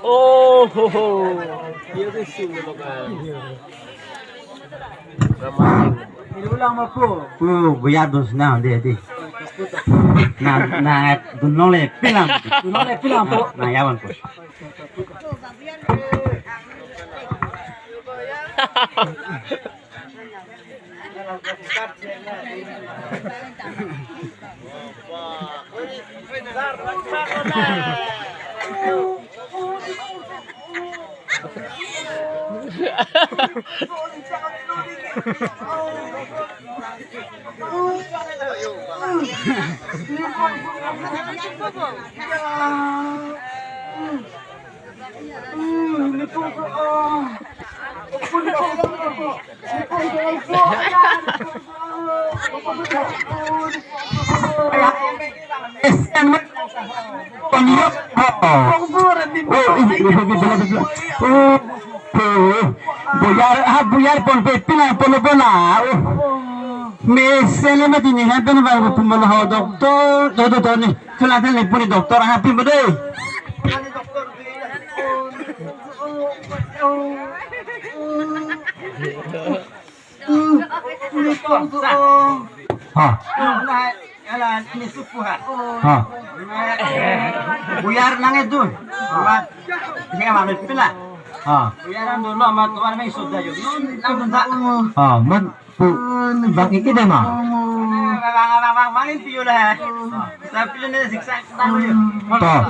Oh, dia tu sini bukan. Ramai. Ini ulang apa? Buyar dos na dia. Na dunole pilam. Dunole pilam po. Na yawan po. Buyar pon pepina pon. Mesele mati ni happen ba pumala ho doktor ni kelatan ni pun doktor happy bade ini supu buyar nang itu saya malu pila buyaran dulu sama tuan mai sudah yo nang tunta man bang iki deh mah bang bang itu yo lah tapi ini siksa tahu yo toh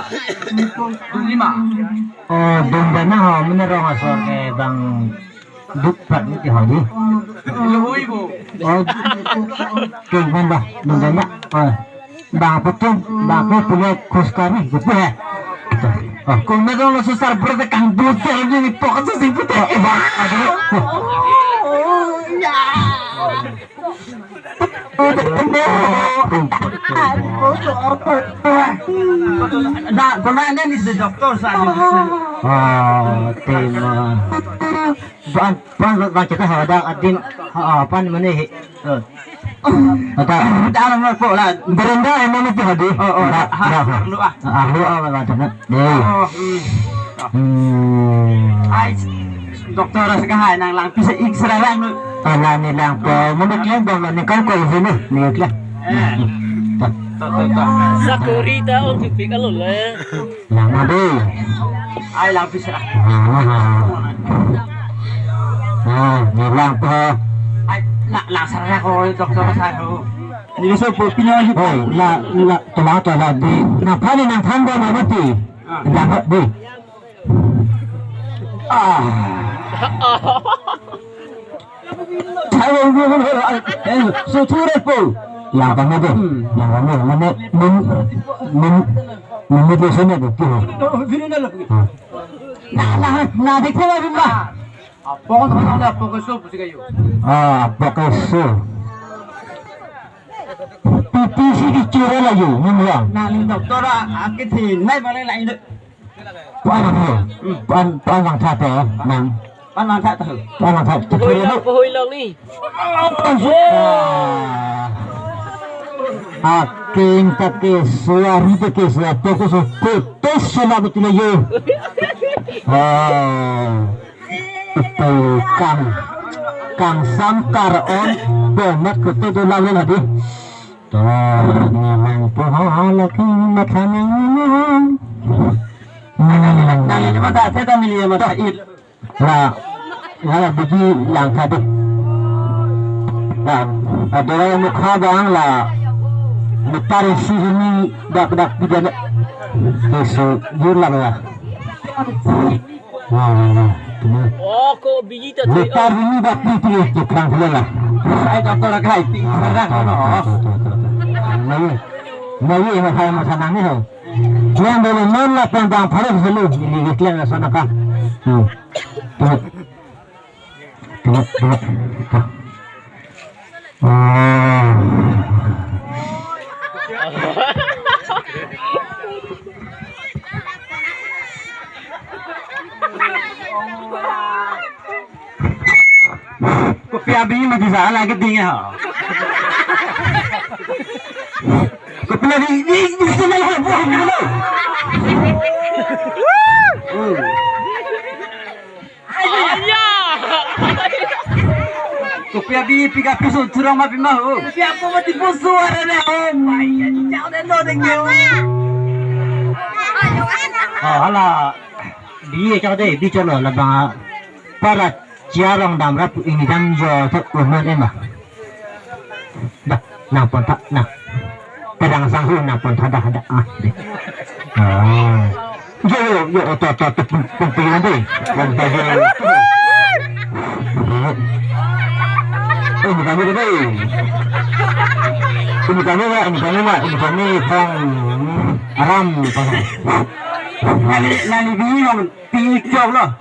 5 dana ha menerong asor ke bang dupat ni hari Ibu. ke bang dana bang betul bang punya kuskari gitu ya kung meron lo susar berarti kang buta ini pokok tu sih buta Nah, pernah ni si doktor sahaja. Tema. Ban kita ada adin apa namanya? Ada nama apa lah? Berenda yang mana tu hadi? Doktor sekarang nang lang bisa X-ray lang. Ni lang po. Munod lang ba ni kan ko ini ni lah. Sakurita on tipik alo le. Lang ade. Ay lang bisa. Ni lang po. Ay lang saraya ko doktor sayo. Ni so po pinyo po. La tomato la di. Na pani nang thanda na mati. Dapat di. Suture po. Yang kamu tu, yang kamu mana menurut sana tu. Nah, dekho lagi lah. Pokok ada pokok sup sih kayu. Pokok sup. Pipisi dicuri lagi, memang. Nah, doktor akit sih, naik balik lagi tu. Pan lang thata nang Pan lang thata. Pahoy lang ni. Aking suari takeswa pokok so putus sila betul yo. Betul kang samkar on banget ketu lawan lagi. Tuh memang pohalaki makanan. Nah, mata saya milih mata it. Nah, biji yang tadi. Nah, ada yang mukha bang lah. Mutar sini dak pidana. So, jurlah ya. Oh, kok biji tak tu. Mutar ini dak pidana tukang lah. Saya doktor lagi sekarang Nawi macam ni ho. Yang boleh nolak tentang parah selu ini iklan sana kan. Tengok. Kopi abi mati salah lagi tinggal. Kopi lagi di sana lah buah dulu. Ayah. Kau piga pisau curang mah pimahu. Siapa mati pusu ada ni? Oh my god, jangan lo dengar. Hala, biye cakap deh, bicara lah bang. Para jarang dam rap ini dam jo tak umur ni mah. Dah, nampak tak? Nah, terang sanghu nampak tak ada ah. Yo, otot pengen deh. Ini kami deh. Ini kami pang aram. Nali bingung pinjau lah.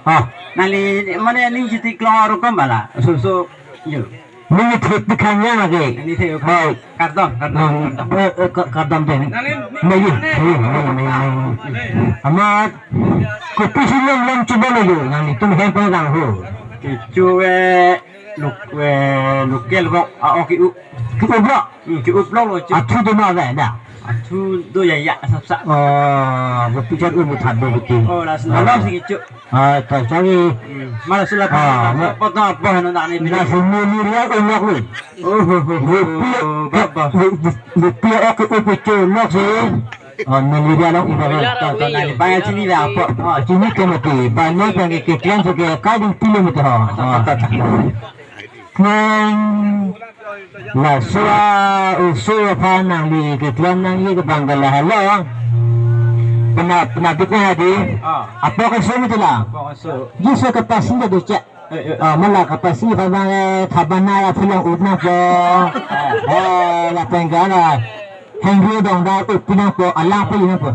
Nali mana ni jadi keluar kan bala. So yo. Ini tekannya lagi. Ini saya kardam deh. Mei. Amat kopi silam lam coba lagi. Nali tu mungkin pernah ho. Cuwe lukel kok oke ki blok lo atu tu mana dah atu tu ya sap berpikir mutat betul lah sih cuk tak cari malah sulah potong apa nak ni bila semua ni dia nak ni rupiah aku pecah nak sih Melia long ibarat tak banyak sini lah apa sini kemati banyak yang kekian sebagai kali kilometer lah suara panang di kekian nang ini kebanggalah hello pernah hadi apa kesini tu lah jisa kapasitas tu cak malah kapasitas tabana ya pulang udna po lah penggala Hengri dong dah pinang po alang po yun po.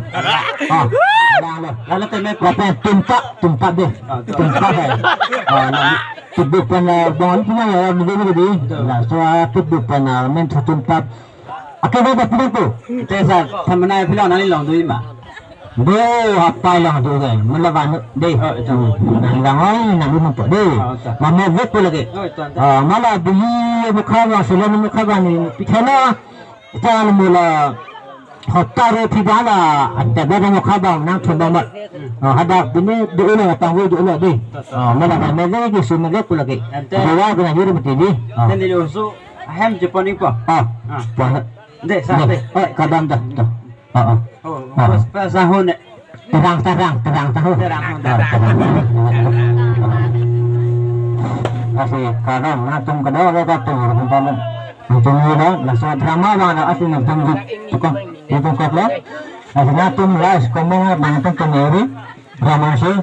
Alang lah. Lalu temen apa tumpak deh. Tumpak deh. Tubuh pana bawal punya ya begini. Lah soal tubuh pana men tumpak. Akan ada pinang po. Tesa temenai pulang nani long tu ima. Bo apa lang tu kan. Melawan deh. Lang oi nang lumang po deh. Mama buat po lagi. Malah beli bukan selalu bukan ni. Pikirlah Jangan mula hotar pibala ada berapa khabar nak coba mat ada ini dulu tahu dulu deh mana mana lagi semua lagi lagi bawa kena hidup begini dan di luar ham Jepun ni apa deh sah deh kadang dah pas sahun terang tahu masih kadang natung kedua kita tu teman Macam ni lah, langsung drama mana asli nak tunggu tukang itu kapal. Asli natum ras, kamu mana tunggu kamera, drama sih.